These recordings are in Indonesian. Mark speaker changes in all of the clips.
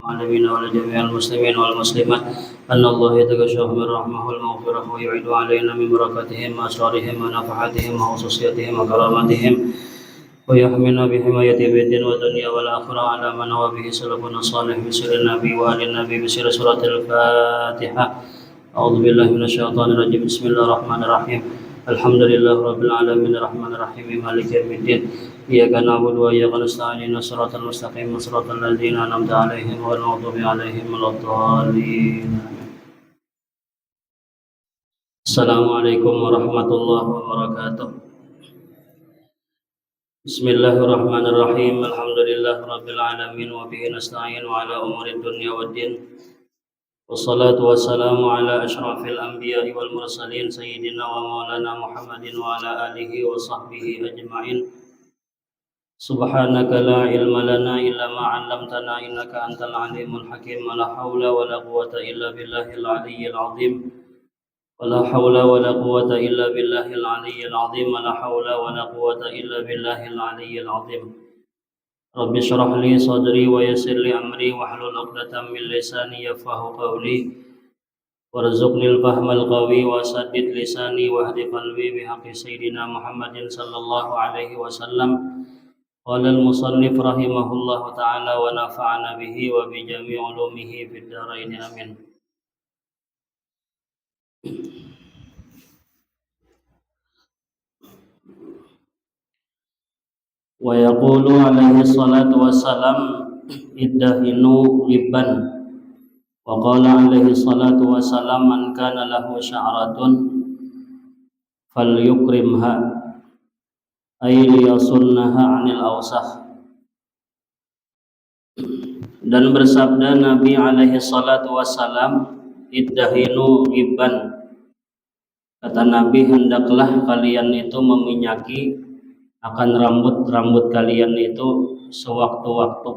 Speaker 1: العالمين وعلى جميع المسلمين والمسلمات أن الله يتغشاهم من رحمه المغفرة ويعيد علينا من بركاتهم وأسرارهم ونفحاتهم وخصوصياتهم وكراماتهم ويحمينا بحمايته في الدين والدنيا والآخرة على ما نوى به سلفنا الصالح بسر النبي وآل النبي بسر سورة الفاتحة. أعوذ بالله من الشيطان الرجيم. بسم الله الرحمن الرحيم. الحمد لله رب العالمين الرحمن الرحيم مالك يوم الدين إياك نعبد وإياك نستعين الصراط المستقيم صراط الذين أنعمت عليهم غير المغضوب عليهم ولا الضالين. السلام عليكم ورحمة الله وبركاته. بسم الله الرحمن الرحيم. الحمد لله رب العالمين وبه نستعين على أمور الدنيا والدين والصلاة والسلام على أشرف الأنبياء والمرسلين سيدنا ومولانا محمد وعلى آله وصحبه أجمعين. سبحانك لا علم لنا إلا ما علمتنا إنك أنت العليم الحكيم. ولا حول ولا قوة إلا بالله العلي العظيم. ولا حول ولا قوة إلا بالله العلي العظيم. ولا حول ولا قوة إلا بالله العلي العظيم. رب اشرح لي صدري ويسر لي أمري واحلل عقدة من لساني يفقهوا قولي وارزقني الفهم القوي وسدد لساني واهد قلبي بحق سيدنا محمد صلى الله عليه وسلم. قال المصنف رحمه الله تعالى ونفعنا به وبجميع علومه في الدارين آمين. Wa yaqulu alaihi salatu wassalam iddahinu libban. Wa qala alaihi salatu wassalam man kana lahu sya'ratun falyukrimha ay liyasunnaha 'anil awsakh. Dan bersabda Nabi alaihi salatu wassalam, iddahinu libban. Kata Nabi, hendaklah kalian itu meminyaki akan rambut-rambut kalian itu sewaktu-waktu.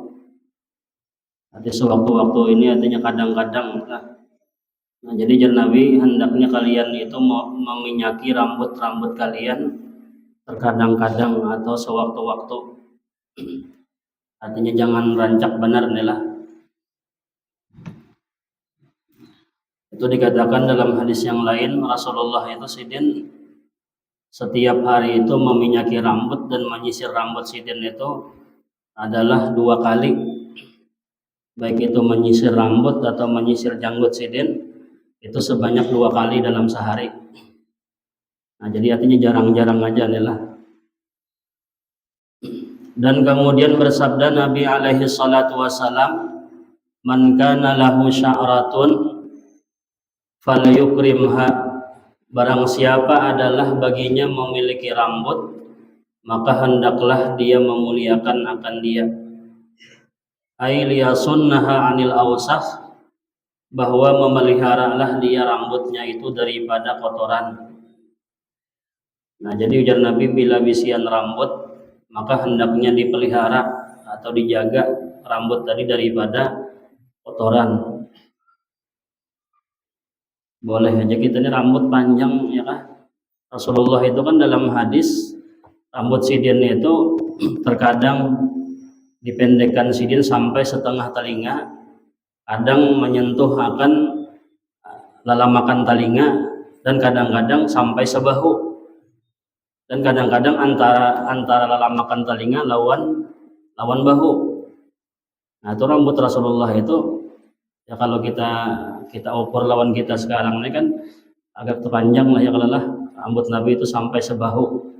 Speaker 1: Artinya sewaktu-waktu ini artinya kadang-kadang. Nah, jadi jar Nabi, hendaknya kalian itu meminyaki rambut-rambut kalian terkadang-kadang atau sewaktu-waktu. Artinya jangan rancak benar nih lah. Itu dikatakan dalam hadis yang lain, Rasulullah itu sidin setiap hari itu meminyaki rambut dan menyisir rambut sidin itu adalah 2 kali. Baik itu menyisir rambut atau menyisir janggut sidin itu sebanyak 2 kali dalam sehari. Nah, jadi artinya jarang-jarang aja nih lah. Dan kemudian bersabda Nabi alaihi salatu wassalam, man kana lahu sya'ratun falyukrimha. Barang siapa adalah baginya memiliki rambut, maka hendaklah dia memuliakan akan dia. Ay liyasunnaha 'anil awsakh, bahwa memeliharalah dia rambutnya itu daripada kotoran. Nah, jadi ujar Nabi, bila bisian rambut maka hendaknya dipelihara atau dijaga rambut tadi daripada kotoran. Boleh aja kita ini rambut panjang ya kan. Rasulullah itu kan dalam hadis rambut sidin itu terkadang dipendekkan sidin sampai setengah telinga, kadang menyentuh akan lalamakan telinga, dan kadang-kadang sampai sebahu, dan kadang-kadang antara lalamakan telinga lawan bahu. Nah, itu rambut Rasulullah itu ya, kalau kita ukur lawan kita sekarang ini kan agak terpanjang lah ya, kalau lah rambut Nabi itu sampai sebahu.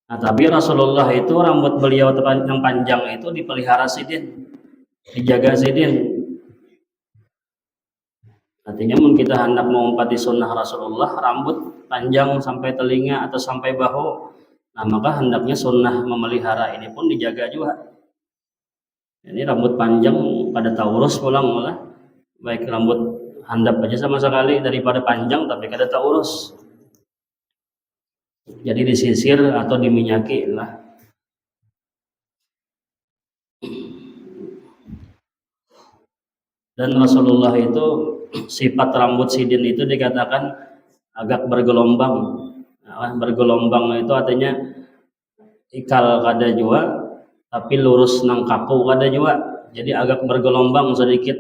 Speaker 1: Nah, tapi Rasulullah itu rambut beliau yang panjang itu dipelihara sidin, dijaga sidin. Artinya mun kita hendak mengumpati sunnah Rasulullah rambut panjang sampai telinga atau sampai bahu, nah maka hendaknya sunnah memelihara ini pun dijaga juga. Ini rambut panjang pada taurus pulang malah, baik rambut handap aja sama sekali daripada panjang tapi kada taurus. Jadi disisir atau diminyaki lah. Dan Rasulullah itu sifat rambut sidin itu dikatakan agak bergelombang. Nah, bergelombang itu artinya ikal kada juga, tapi lurus nang kaku kada juga. jadi agak bergelombang sedikit.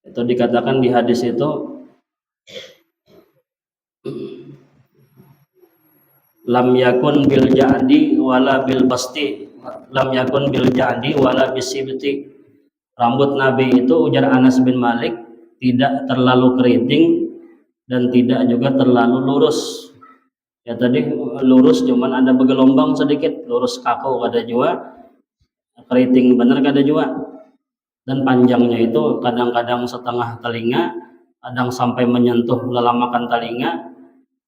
Speaker 1: Itu dikatakan di hadis itu lam yakun bil ja'di wala bil basti, lam yakun bil ja'di wala bisibti. Rambut Nabi itu, ujar Anas bin Malik, tidak terlalu keriting dan tidak juga terlalu lurus. Ya tadi lurus cuman ada bergelombang sedikit, lurus kaku kada jua, keriting bener kada jua. Dan panjangnya itu kadang-kadang setengah telinga, kadang sampai menyentuh lelamakan telinga,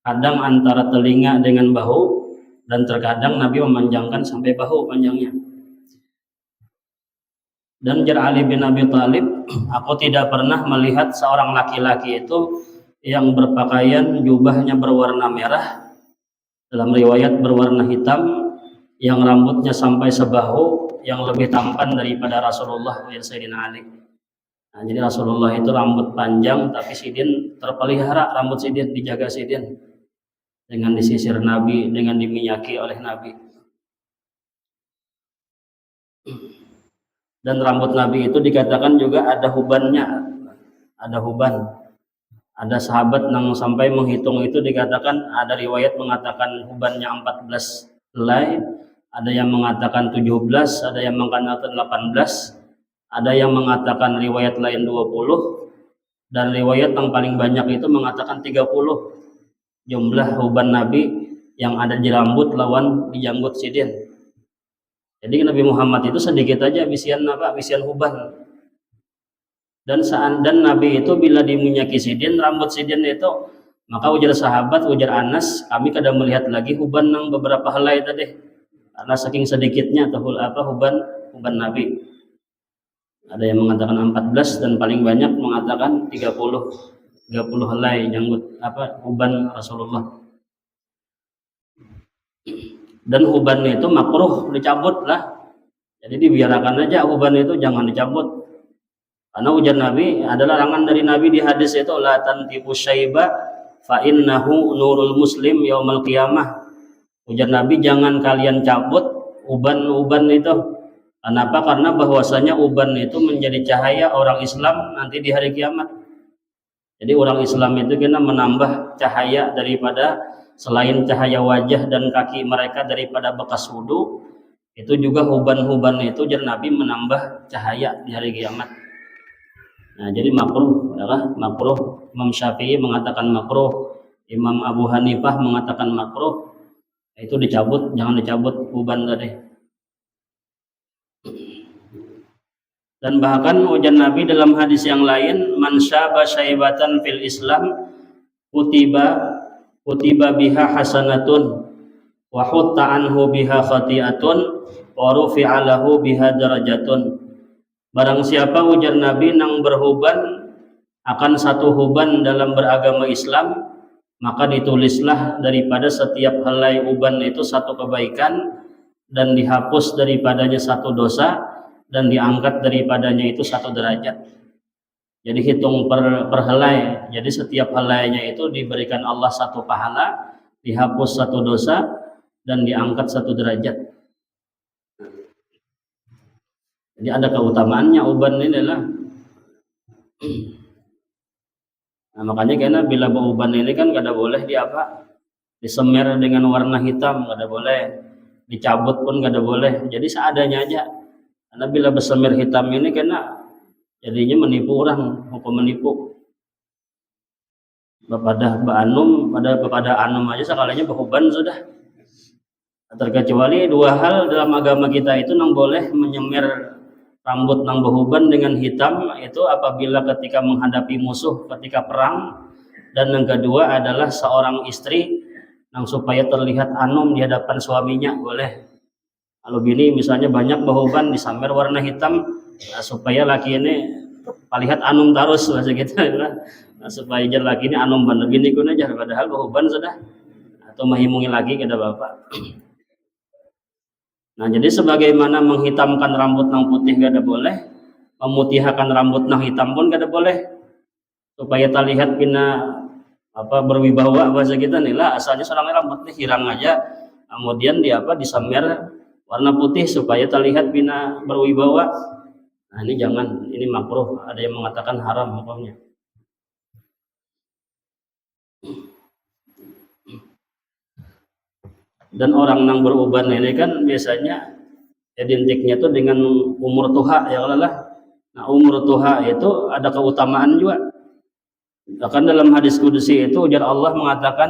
Speaker 1: kadang antara telinga dengan bahu, dan terkadang Nabi memanjangkan sampai bahu panjangnya. Dan ujar Ali bin Abi Thalib, aku tidak pernah melihat seorang laki-laki itu yang berpakaian jubahnya berwarna merah, dalam riwayat berwarna hitam, yang rambutnya sampai sebahu, yang lebih tampan daripada Rasulullah ya Sayyidina Ali. Nah, jadi Rasulullah itu rambut panjang, tapi Sidin terpelihara, rambut Sidin dijaga Sidin dengan disisir Nabi, dengan diminyaki oleh Nabi. Dan rambut Nabi itu dikatakan juga ada hubannya, ada huban. Ada sahabat yang sampai menghitung itu, dikatakan ada riwayat mengatakan hubannya 14 helai, ada yang mengatakan 17, ada yang mengatakan 18, ada yang mengatakan riwayat lain 20, dan riwayat yang paling banyak itu mengatakan 30 jumlah huban Nabi yang ada di rambut lawan di janggut Sidin. Jadi Nabi Muhammad itu sedikit aja bisian huban. Dan Nabi itu bila diminyaki Sidin, rambut Sidin itu, maka ujar sahabat, ujar Anas, kami kadang melihat lagi huban yang beberapa helai tadi, karena saking sedikitnya huban Nabi. Ada yang mengatakan 14 dan paling banyak mengatakan 30 helai janggut huban Rasulullah. Dan huban itu makruh dicabut lah. Jadi dibiarkan aja huban itu, jangan dicabut. Karena ujar Nabi, ada larangan dari Nabi di hadis itu, la tantifu syaiba fa innahu nurul muslim yaumal qiyamah. Ujar Nabi, jangan kalian cabut uban-uban itu. Kenapa? Karena bahwasanya uban itu menjadi cahaya orang Islam nanti di hari kiamat. Jadi orang Islam itu kena menambah cahaya daripada, selain cahaya wajah dan kaki mereka daripada bekas wudu, itu juga uban-uban itu ujar Nabi menambah cahaya di hari kiamat. Nah, jadi makruh, makruh. Imam Syafi'i mengatakan makruh, Imam Abu Hanifah mengatakan makruh. Itu dicabut, jangan dicabut uban tadi. Dan bahkan ujar Nabi dalam hadis yang lain, man syaba syaibatan fil Islam kutiba biha hasanatun wa hutta anhu biha khati'atun wa rufi'a lahu biha darajatun. Barang siapa, ujar Nabi, nang berhuban akan satu huban dalam beragama Islam, maka ditulislah daripada setiap helai uban itu satu kebaikan, dan dihapus daripadanya satu dosa, dan diangkat daripadanya itu satu derajat. Jadi hitung per helai. Jadi setiap helainya itu diberikan Allah satu pahala, dihapus satu dosa, dan diangkat satu derajat. Jadi ada keutamaannya uban ini lah. Nah, makanya karena bila uban ini kan kada boleh disemer dengan warna hitam, kada boleh, dicabut pun kada boleh. Jadi seadanya aja. Karena bila bersemer hitam ini kena jadinya menipu orang, hukum menipu. Kepada anum aja sekalinya behuban sudah. Terkecuali dua hal dalam agama kita itu nang boleh menyemir rambut nang behuban dengan hitam, itu apabila ketika menghadapi musuh ketika perang, dan yang kedua adalah seorang istri nang supaya terlihat anum di hadapan suaminya boleh. Kalau gini misalnya banyak behuban disambar warna hitam, supaya laki ini palihat anum terus bahasa kita, supaya jar laki ini anum bener gini kun aja, padahal behuban sudah, atau mahimungi lagi kada bapak. Nah, jadi sebagaimana menghitamkan rambut nang putih kada boleh, memutihkan rambut nang hitam pun kada boleh, supaya terlihat pina berwibawa bahasa kita nih lah. Asalnya seorang rambut nih hirang aja, kemudian disamir warna putih supaya terlihat bina berwibawa. Nah ini jangan, ini makruh, ada yang mengatakan haram hukumnya. Dan orang yang beruban ini kan biasanya identiknya itu dengan umur tuha ya Allah. Nah umur tuha itu ada keutamaan juga. Bahkan dalam hadis kudusi itu ujar Allah mengatakan,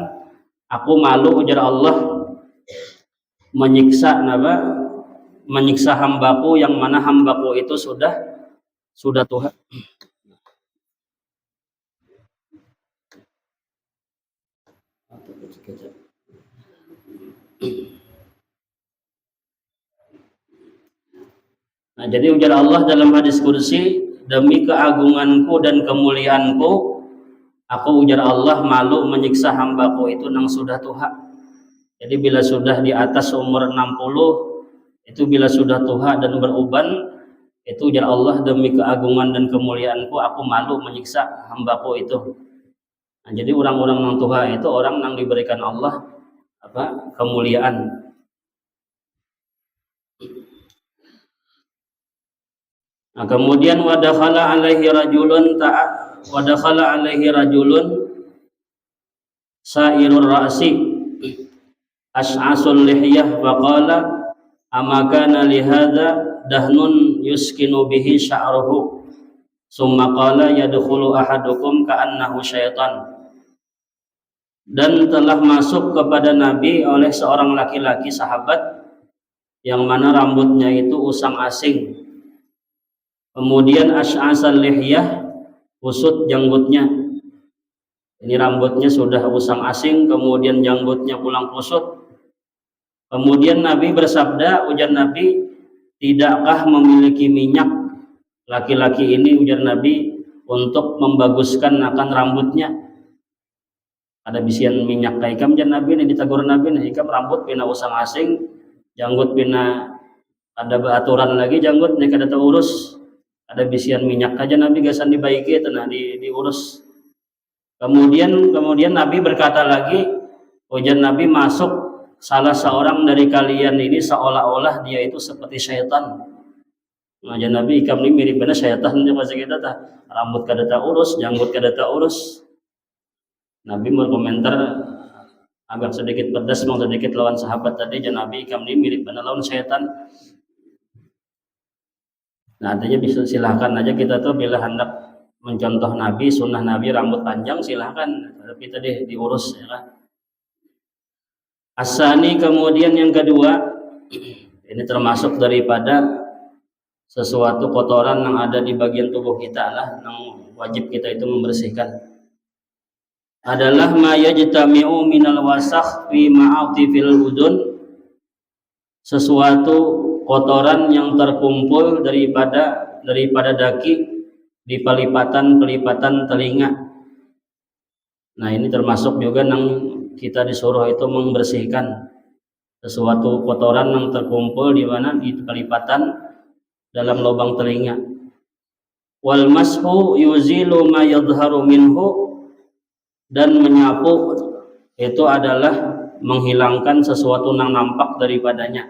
Speaker 1: aku malu ujar Allah menyiksa hambaku yang mana hambaku itu sudah tuha. Nah, jadi ujar Allah dalam hadis kursi, demi keagunganku dan kemuliaanku, aku ujar Allah malu menyiksa hambaku itu nang sudah tuha. Jadi bila sudah di atas umur 60, itu bila sudah tuha dan beruban, itu ujar Allah demi keagungan dan kemuliaanku, aku malu menyiksa hambaku itu. Nah, jadi orang-orang nang tuha itu orang yang diberikan Allah kemuliaan. Nah, kemudian wadakhala alaihi rajulun sa'irur ra'si as'asul lihyah wa qala amakana lihadza dahnun yuskinu bihi sya'ruhu summa qala yadkhulu ahadukum ka'annahu syaitan. Dan telah masuk kepada Nabi oleh seorang laki-laki sahabat yang mana rambutnya itu usang asing, kemudian as'asal lihyah, kusut janggutnya. Ini rambutnya sudah usang asing, kemudian janggutnya pulang kusut. Kemudian Nabi bersabda, ujar Nabi, tidakkah memiliki minyak laki-laki ini, ujar Nabi, untuk membaguskan akan rambutnya? Ada bisian minyak ka ikam jan Nabi ini, ditegur Nabi nih, ikam rambut pina usang asing, janggut pina ada aturan lagi, janggut nih kada urus. Ada bisian minyak aja Nabi gasan dibaiki tenah diurus. Kemudian Nabi berkata lagi, ujar Nabi, masuk salah seorang dari kalian ini seolah-olah dia itu seperti syaitan. Ujar Nabi, ikam ini mirip benar syaitan bahasa kita tah. Rambut kada tak urus, janggut kada tak urus. Nabi berkomentar agak sedikit pedas, mau sedikit lawan sahabat tadi. Ujar Nabi, ikam ini mirip benar lawan syaitan. Nah, artinya bisa silahkan aja kita tuh bila hendak mencontoh Nabi, sunnah Nabi rambut panjang silahkan, tapi tadi diurus ya kan. Asani, kemudian yang kedua, ini termasuk daripada sesuatu kotoran yang ada di bagian tubuh kita lah, yang wajib kita itu membersihkan, adalah ma yajtami'u minal wasakh fi ma'atifil udun, sesuatu kotoran yang terkumpul daripada daki di pelipatan telinga. Nah ini termasuk juga yang kita disuruh itu membersihkan sesuatu kotoran yang terkumpul di mana, di pelipatan dalam lubang telinga. Wal mashu yuzilu ma yadhharu minhu, dan menyapu itu adalah menghilangkan sesuatu yang nampak daripadanya.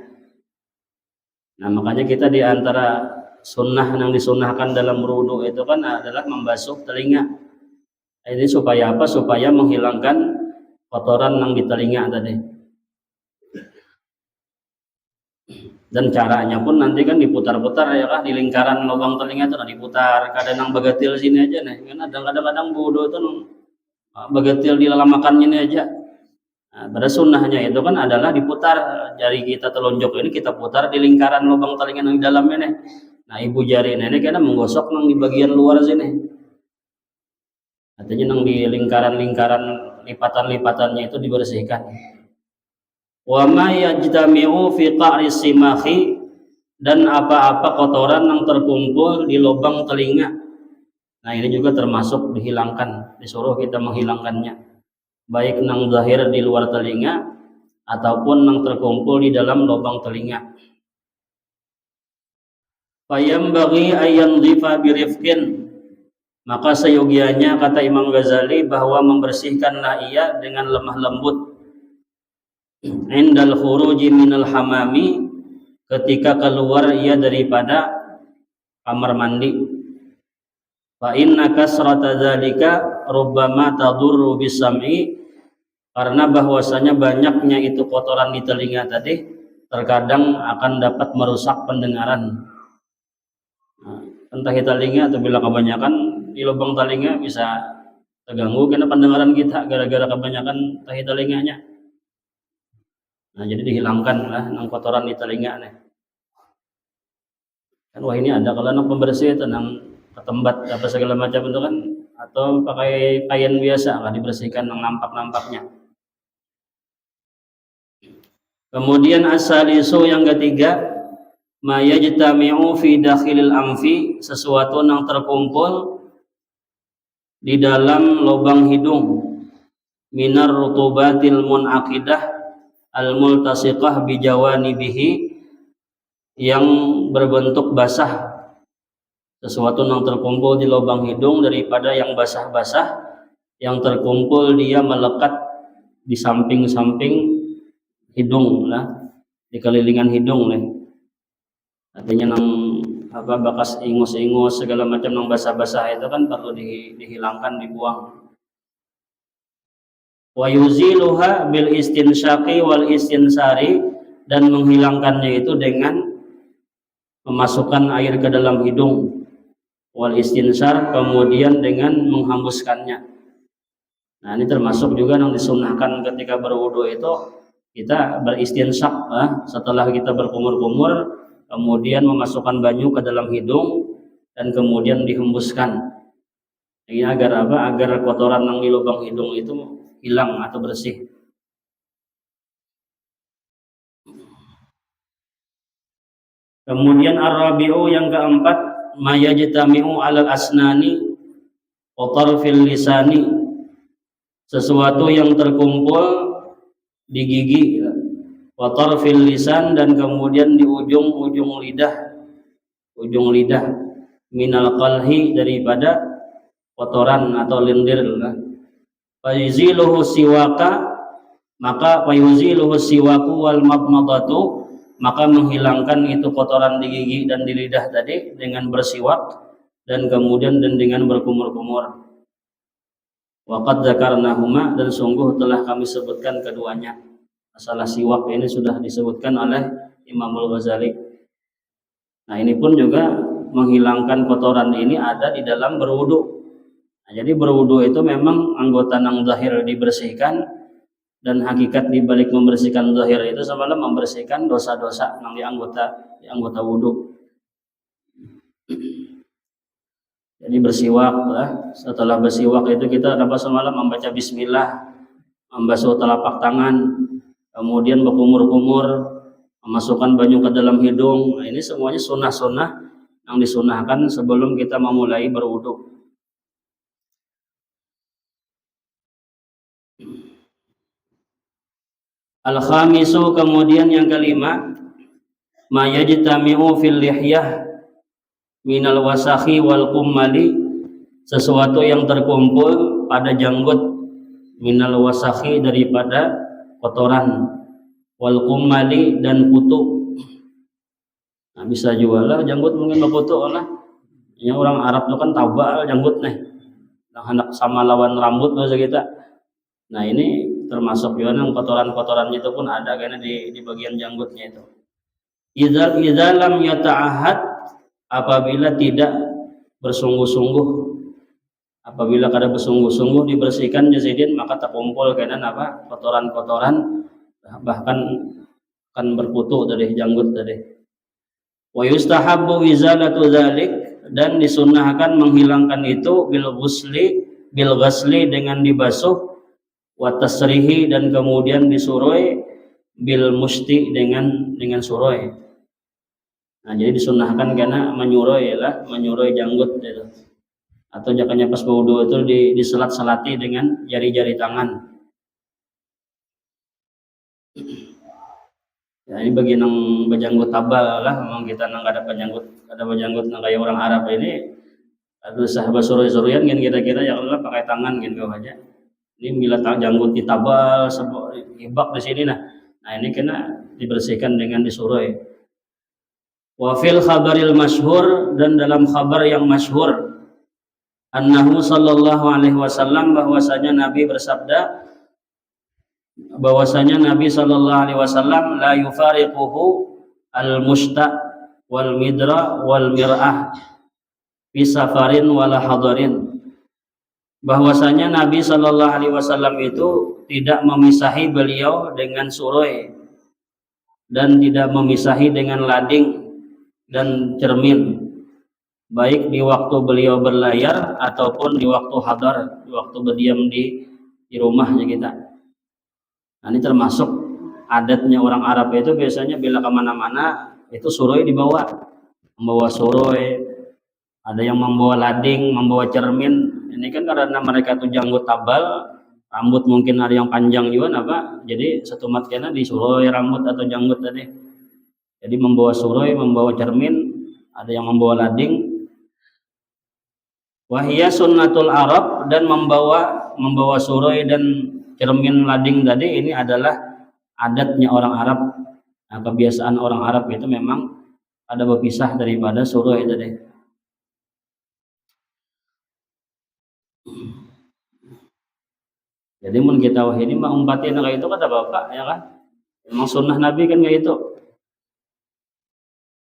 Speaker 1: Nah makanya kita di antara sunnah yang disunnahkan dalam wudu itu kan adalah membasuh telinga. Ini supaya apa? Supaya menghilangkan kotoran yang di telinga tadi. Dan caranya pun nanti kan diputar-putar ya kan, di lingkaran lubang telinga itu diputar. Kadang yang begetil sini aja nih, kan kadang-kadang wudu itu begetil di lamakannya ini aja. Nah, pada sunnahnya itu kan adalah diputar jari kita telunjuk ini, kita putar di lingkaran lubang telinga yang di dalamnya nih. Nah ibu jari ini kena menggosok nang di bagian luar sini. Artinya nang di lingkaran-lingkaran lipatan-lipatannya itu dibersihkan. Wa ma yajtami'u fi qa'ri simahi, dan apa-apa kotoran yang terkumpul di lubang telinga. Nah ini juga termasuk dihilangkan, disuruh kita menghilangkannya, baik nang zahir di luar telinga ataupun nang terkumpul di dalam lubang telinga. Fayam bagi ayam dhifa birifkin, maka seyogianya kata Imam Ghazali bahwa membersihkanlah ia dengan lemah lembut. Indal khuruji minal hamami, ketika keluar ia daripada kamar mandi. Fa inna kasrata dzalika rubbama tadurru bisam'i, karena bahwasanya banyaknya itu kotoran di telinga tadi terkadang akan dapat merusak pendengaran. Nah, entah di telinga atau bila kebanyakan di lubang telinga bisa terganggu karena pendengaran kita gara-gara kebanyakan tahi telinganya. Nah, jadi dihilangkan lah nang kotoran di telinga nih. Kan wah ini ada kalau nang pembersih itu nang ketembat apa segala macam itu kan, atau pakai kain biasa lah dibersihkan nang nampak-nampaknya. Kemudian asalisu yang ketiga, ma yajtami'u fi dakhilil anfi, sesuatu yang terkumpul di dalam lubang hidung, minar rutubatil munaqidah al multasiqah bi jawanibihi, yang berbentuk basah, sesuatu yang terkumpul di lubang hidung daripada yang basah-basah yang terkumpul dia melekat di samping-samping hidung lah, di kelilingan hidung nih. Artinya nang apa bekas ingus-ingus segala macam nang basah-basah itu kan perlu dihilangkan, dibuang. Wa yuziluha bil istinsyaqi wal istinsari, dan menghilangkannya itu dengan memasukkan air ke dalam hidung, wal istinsar, kemudian dengan menghembuskannya. Nah, ini termasuk juga yang disunahkan ketika berwudu itu kita beristinsyak, setelah kita berkumur-kumur kemudian memasukkan banyu ke dalam hidung dan kemudian dihembuskan. Ini agar apa? Agar kotoran yang di lubang hidung itu hilang atau bersih. Kemudian ar-rabi'u yang keempat, ma yajtami'u 'alal asnani wa tarfil lisani, sesuatu yang terkumpul di gigi, wa tarfil lisan, dan kemudian di ujung lidah, minal qalhi, daripada kotoran atau lendir. Fayuziluhu siwaka, maka fayuziluhu siwaku wal madmadatu, maka menghilangkan itu kotoran di gigi dan di lidah tadi dengan bersiwak dan kemudian dengan berkumur-kumur. Waqad dzakarnahuma, dan sungguh telah kami sebutkan keduanya. Masalah siwak ini sudah disebutkan oleh Imamul Ghazali. Nah, ini pun juga menghilangkan kotoran ini ada di dalam berwudu. Nah, jadi berwudu itu memang anggota yang zahir dibersihkan, dan hakikat di balik membersihkan zahir itu sebenarnya membersihkan dosa-dosa yang di anggota wudu. Jadi bersiwak lah. Setelah bersiwak itu kita dapat semalam membaca bismillah, membasuh telapak tangan, kemudian berkumur-kumur, memasukkan banyu ke dalam hidung. Nah, ini semuanya sunnah-sunnah yang disunahkan sebelum kita memulai berwudu. Al-khamisu, kemudian yang kelima, ma yajtami'u fil lihyah minal wasakhi wal kummali, sesuatu yang terkumpul pada janggut, minal wasakhi, daripada kotoran, wal kummali, dan kutu. Nah, bisa juga lah janggut mungkin berkutu lah. Ini orang Arab itu kan tabal janggut nih, anak sama lawan rambut bahasa kita. Nah, ini termasuk juga yang kotoran-kotorannya itu pun ada karena di bagian janggutnya itu. Idza lam yata'ahad, apabila tidak bersungguh-sungguh, apabila kada bersungguh-sungguh dibersihkan jasidin, maka terkumpul karena apa? Kotoran-kotoran, bahkan akan berkutu dari janggut tadi. Wa yustahabbu izalatu dzalik, dan disunahkan menghilangkan itu bil ghusli, dengan dibasuh, wa tasrihi, dan kemudian disuroi, bil musti, dengan suroi. Nah, jadi disunahkan karena menyuroi janggut gitu. Atau jakanya pas berwudu itu diselat-selati dengan jari-jari tangan. Ya, ini bagi yang berjanggut tabal lah, memang kita nang ada berjanggut nang kayak orang Arab ini, aduh sahabat suroi-suroyan kan kira-kira ya Allah pakai tangan gitu aja. Ini bila janggut ditabal, ibak di sini nah. Nah, ini kena dibersihkan dengan disuroi. Wa fil khabaril masyhur, dan dalam khabar yang masyhur, annahu sallallahu alaihi wasallam, bahwasanya Nabi bersabda, bahwasanya Nabi sallallahu alaihi wasallam la yufariquhu al musta wal midra wal mir'ah fi safarin wala hadarin, bahwasanya Nabi sallallahu alaihi wasallam itu tidak memisahi beliau dengan suroi dan tidak memisahi dengan lading dan cermin, baik di waktu beliau berlayar ataupun di waktu hadar, di waktu berdiam di rumahnya kita. Nah, ini termasuk adatnya orang Arab itu biasanya bila kemana-mana itu suroi dibawa, membawa suroi, ada yang membawa lading, membawa cermin. Ini kan karena mereka tuh janggut tabal, rambut mungkin ada yang panjang juga, apa? Jadi satu mat kena di suroi rambut atau janggut tadi. Jadi membawa suroi, membawa cermin, ada yang membawa lading. Wahia sunnatul Arab, dan membawa suroi dan cermin lading tadi ini adalah adatnya orang Arab. Nah, kebiasaan orang Arab itu memang ada berpisah daripada suroi tadi. Jadi mun kita wah ini mah umpatin kayak itu kata Bapak ya kan. Memang sunnah Nabi kan kayak itu.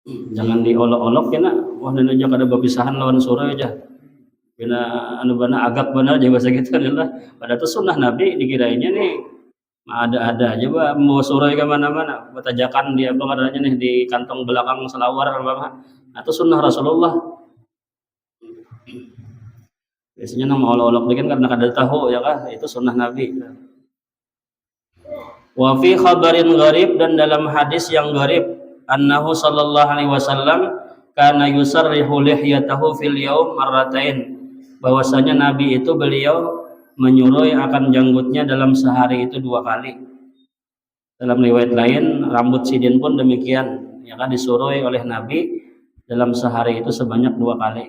Speaker 1: Jangan diolok-olok ya nak. Wah ini aja kada berpisahan lawan suroi aja. Bila anu bana agak benar aja bahasa gitu adalah. Padahal itu sunnah Nabi dikirainya nih ada aja bah mau suroi ke mana-mana. Betajakan dia apa adanya nih di kantong belakang selawar apa. Atau sunnah Rasulullah. Biasanya nama olok-olok kan karena kada tahu ya kah itu sunnah Nabi. Wa fi khabarin gharib, dan dalam hadis yang gharib, annahu sallallahu alaihi wasallam kana yusarrihu lihyatahu fil yaum marratain, bahwasanya Nabi itu beliau menyuroi akan janggutnya dalam sehari itu 2 kali. Dalam riwayat lain rambut sidin pun demikian, ya kan disuroi oleh Nabi dalam sehari itu sebanyak 2 kali.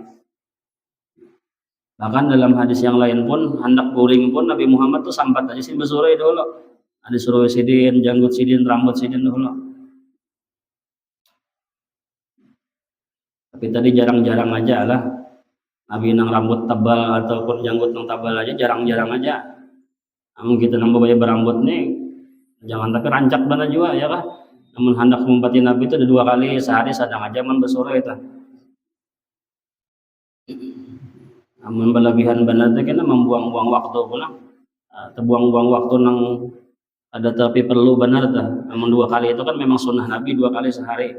Speaker 1: Bahkan dalam hadis yang lain pun hendak guring pun Nabi Muhammad tuh sampat aja sih bersuroi dulu. Ada suroi sidin, janggut sidin, rambut sidin dulu. Tapi tadi jarang-jarang aja lah Nabi nang rambut tebal ataupun janggut nang tebal aja jarang-jarang aja. Namun kita nambah banyak berambut nih jangan tapi rancak banget juga ya kah. Namun hendak ngumpati Nabi itu ada 2 kali sehari sedang aja man bersuroi itu. Namun berlebihan benar itu kena membuang-buang waktu pula. Terbuang-buang waktu nang ada tapi perlu benar tuh. Namun 2 kali itu kan memang sunnah Nabi 2 kali sehari.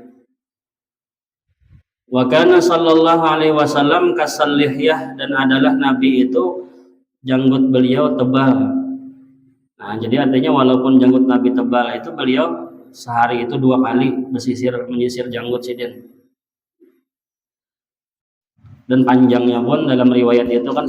Speaker 1: Wa kana sallallahu alaihi wasallam kasallihiyah, dan adalah Nabi itu janggut beliau tebal. Nah, jadi artinya walaupun janggut Nabi tebal itu beliau sehari itu 2 kali menyisir janggut sidin. Dan panjangnya pun dalam riwayat itu kan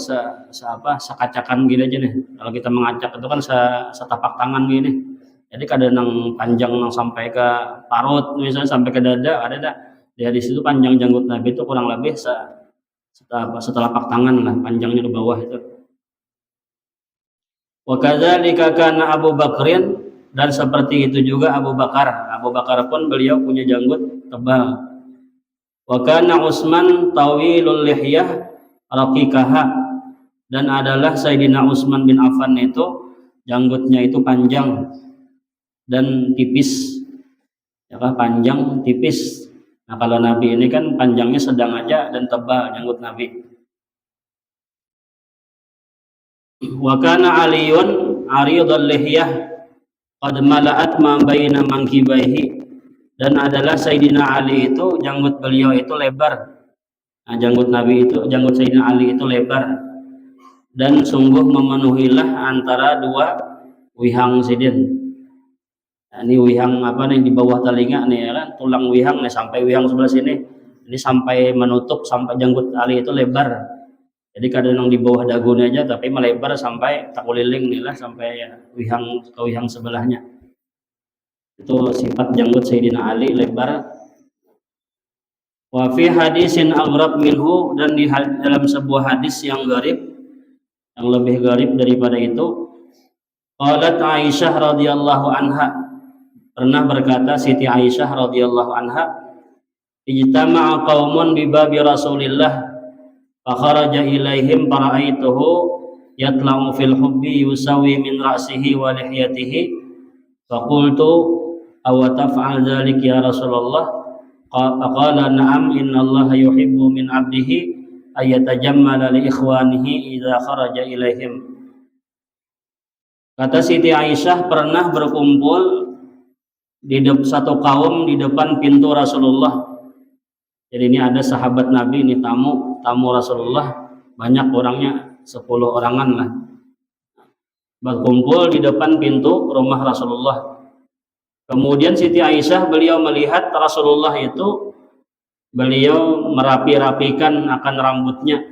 Speaker 1: sekacakan gini aja nih. Kalau kita mengacak itu kan setapak tangan gini. Jadi kadang panjang nang sampai ke parut misalnya sampai ke dada ada dah. Di situ panjang janggut Nabi itu kurang lebih setelapak tangan lah panjangnya ke bawah itu. Wa kadzalika kana Abu Bakrin, dan seperti itu juga Abu Bakar. Abu Bakar pun beliau punya janggut tebal. Wa kana Utsman tawilul lihyah raqiqaha, dan adalah Sayyidina Utsman bin Affan itu janggutnya itu panjang dan tipis. Ya kan panjang tipis. Nah, kalau Nabi ini kan panjangnya sedang aja dan tebal janggut Nabi. Wa kana Aliyun aridul lihyah qad mala'at ma baina mankibaihi, dan adalah Sayyidina Ali itu janggut beliau itu lebar. Nah, janggut Nabi itu janggut Sayyidina Ali itu lebar dan sungguh memenuhilah antara 2 wihang sidin. Nah, ini wihang apa nih di bawah telinga nih ya kan, tulang wihang nih sampai wihang sebelah sini. Ini sampai menutup sampai janggut Ali itu lebar. Jadi kadang di bawah dagunya aja tapi melebar sampai takuliling nih lah sampai wihang ke wihang sebelahnya. Itu sifat janggut Sayyidina Ali lebar. Wa fi hadisin aghrab minhu, dan di dalam sebuah hadis yang gharib, yang lebih gharib daripada itu, qalat Aisyah radhiyallahu anha, pernah berkata Siti Aisyah radhiyallahu anha, ijtama'a qaumun bi babi Rasulillah fa kharaja ilaihim fara'aituhu yatla'u fil hubbi yusawi min ra'sihi wa lihyatihi fa qultu aw taf'al dzalik ya Rasulullah qala na'am innallaha yuhibbu min 'abdihi ayatajammala li ikhwanihi idza kharaja ilaihim. Kata Siti Aisyah, pernah berkumpul di satu kaum di depan pintu Rasulullah. Jadi ini ada sahabat Nabi, ini tamu Rasulullah, banyak orangnya, 10 orangan lah. Berkumpul di depan pintu rumah Rasulullah. Kemudian Siti Aisyah, beliau melihat Rasulullah itu, beliau merapi-rapikan akan rambutnya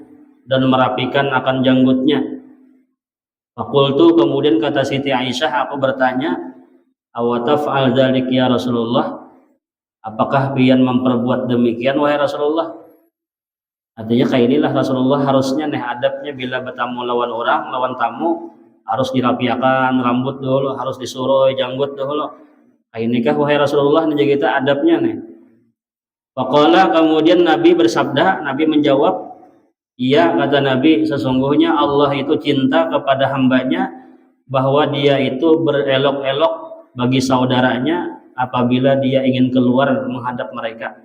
Speaker 1: dan merapikan akan janggutnya. Fakultu, kemudian kata Siti Aisyah, aku bertanya, awataf'al dzalik ya Rasulullah, apakah pian memperbuat demikian wahai Rasulullah? Artinya kayak inilah Rasulullah harusnya nih adabnya bila bertamu lawan orang, lawan tamu harus dirapiakan rambut dulu, harus disuruh janggut dulu. Kayak inikah wahai Rasulullah nih kita adabnya nih. Faqala, kemudian Nabi bersabda, Nabi menjawab, iya, kata Nabi, sesungguhnya Allah itu cinta kepada hambanya bahwa dia itu berelok-elok bagi saudaranya apabila dia ingin keluar menghadap mereka.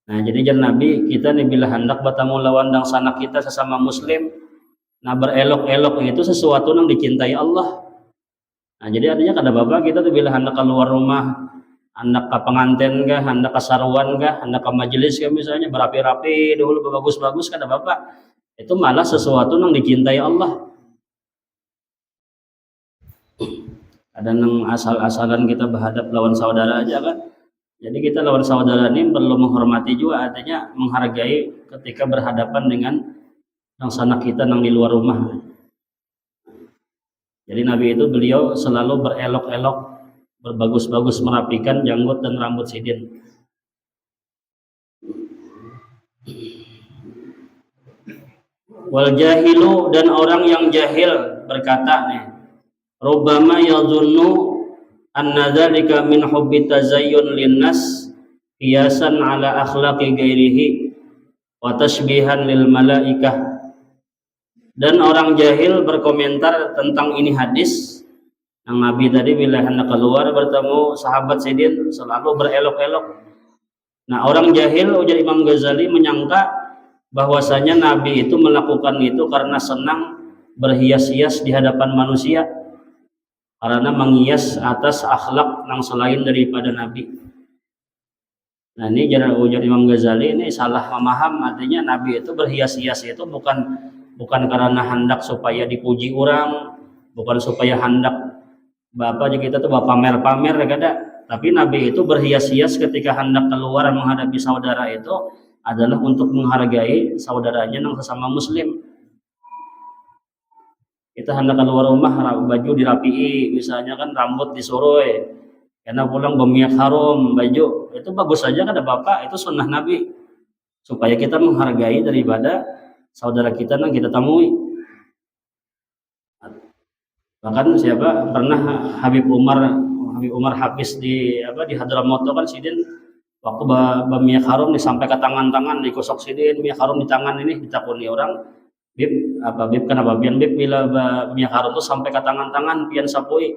Speaker 1: Nah, jadi jangan Nabi kita nih bila hendak bertemu lawan dan sanak kita sesama muslim, nah berelok-elok itu sesuatu yang dicintai Allah. Nah, jadi artinya kada bapak kita tuh bila hendak keluar rumah, hendak ke pengantin kah, hendak ke saruan kah, hendak ke majelis kah misalnya, berapi-rapi dulu, bagus-bagus, kada bapak. Itu malah sesuatu yang dicintai Allah. Ada yang asal-asalan kita berhadap lawan saudara aja kan. Jadi kita lawan saudara ini perlu menghormati juga, artinya menghargai ketika berhadapan dengan yang sanak kita yang di luar rumah. Jadi Nabi itu beliau selalu berelok-elok, berbagus-bagus, merapikan janggut dan rambut sidin. Wal jahilu, dan orang yang jahil berkata nih, rubbama yadhunnu anna dzalika min hubbi tazayyun linnas qiyasan ala akhlaqi ghairihi wa tashbihan lil malaikah. Dan orang jahil berkomentar tentang ini hadis yang Nabi tadi bila hendak keluar bertemu sahabat sidin selalu berelok-elok. Nah, orang jahil, ujar Imam Ghazali, menyangka bahwasanya Nabi itu melakukan itu karena senang berhias-hias di hadapan manusia, karena menghias atas akhlak yang selain daripada Nabi. Nah, ini ujar Imam Ghazali ini salah memaham, artinya Nabi itu berhias-hias itu bukan karena hendak supaya dipuji orang, bukan supaya hendak bapak kita tuh pamer-pamer kada. Tapi Nabi itu berhias-hias ketika hendak keluar menghadapi saudara itu adalah untuk menghargai saudaranya yang sesama muslim. Kita hendak keluar rumah, baju dirapii, misalnya kan rambut disuruh, karena pulang berminyak harum, baju itu bagus saja kada bapak, itu sunnah Nabi supaya kita menghargai daripada saudara kita yang kita temui. Bahkan siapa pernah Habib Umar Hafiz di Hadramaut kan sidin waktu minyak harum sampai ke tangan-tangan digosok sidin, minyak harum di tangan ini ditakuni orang, bib kenapa bib bila minyak harum itu sampai ke tangan-tangan pian sapui.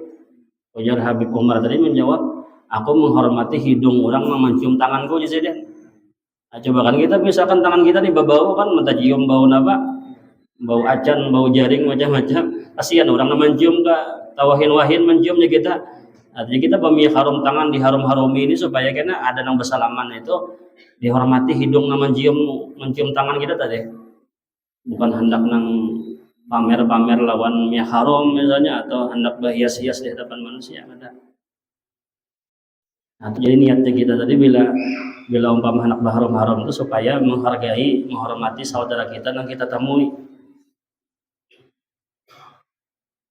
Speaker 1: Ujar Habib Umar tadi menjawab, aku menghormati hidung orang mencium tanganku jadi sidin. Nah, coba kan kita misalkan tangan kita dibau kan mentajium bau apa, bau acan, bau jaring, macam-macam. Kasihan orang mencium ke tawahin-wahin menciumnya kita. Artinya kita pemilik harum tangan di harum-harumi ini supaya kena ada yang bersalaman itu dihormati hidung mencium tangan kita tadi. Bukan hendak nang pamer-pamer lawan minyak harum misalnya, atau hendak berhias-hias di hadapan manusia kada. Nah, jadi niatnya kita tadi bila umpama anak harum itu supaya menghargai, menghormati saudara kita yang kita temui.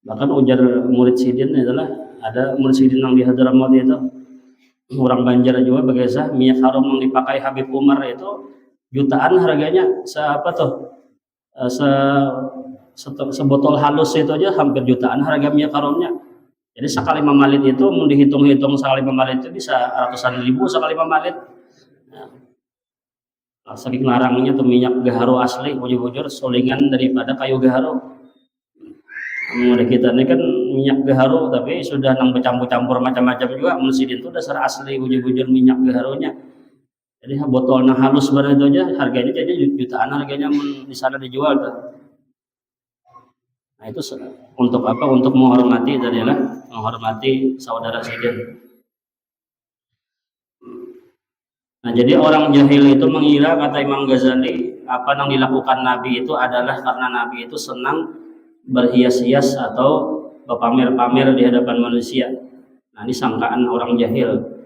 Speaker 1: Bahkan ujar murid sidin adalah ada murid sidin yang di Hadramaut itu orang Banjar juga berkisah minyak harum yang dipakai Habib Umar itu jutaan harganya, sebotol halus itu aja hampir jutaan harga minyak harumnya. Jadi sekali memalit itu mau dihitung-hitung sekali memalit itu bisa ratusan ribu sekali memalit. Nah, saking larangnya tuh minyak gaharo asli bujur-bujur solingan daripada kayu gaharo. Mulai kita ini kan minyak gaharo tapi sudah nang bercampur-campur macam-macam juga. Musidin itu dasar asli bujur-bujur minyak gaharonya. Jadi botolnya halus barang itu aja harganya jadi jutaan harganya di sana dijual tuh. Nah itu untuk apa? Untuk menghormati tadilah menghormati saudara sidin. Nah jadi orang jahil itu mengira, kata Imam Ghazali, apa yang dilakukan Nabi itu adalah karena Nabi itu senang berhias-hias atau berpamer-pamer di hadapan manusia. Nah ini sangkaan orang jahil.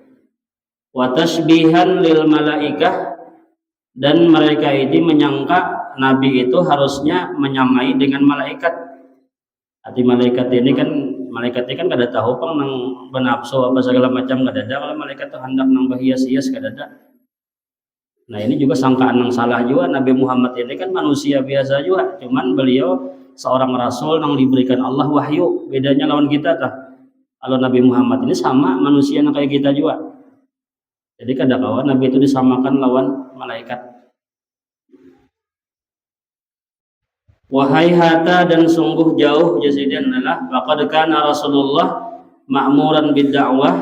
Speaker 1: Wa tasbihan lil malaikah, dan mereka ini menyangka Nabi itu harusnya menyamai dengan malaikat. Hati malaikat ini kan kada tahu pang nang benapsu apa segala macam kada ada. Kalau malaikat itu hendak nang berhias-hias kada ada. Nah ini juga sangkaan yang salah juga. Nabi Muhammad ini kan manusia biasa juga, cuman beliau seorang rasul yang diberikan Allah wahyu. Bedanya lawan kita tah. Kalau Nabi Muhammad ini sama manusia yang kayak kita juga. Jadi kada kawan Nabi itu disamakan lawan malaikat. Wahai hata, dan sungguh jauh jasidan adalah faqad kana Rasulullah ma'muran bid-da'wah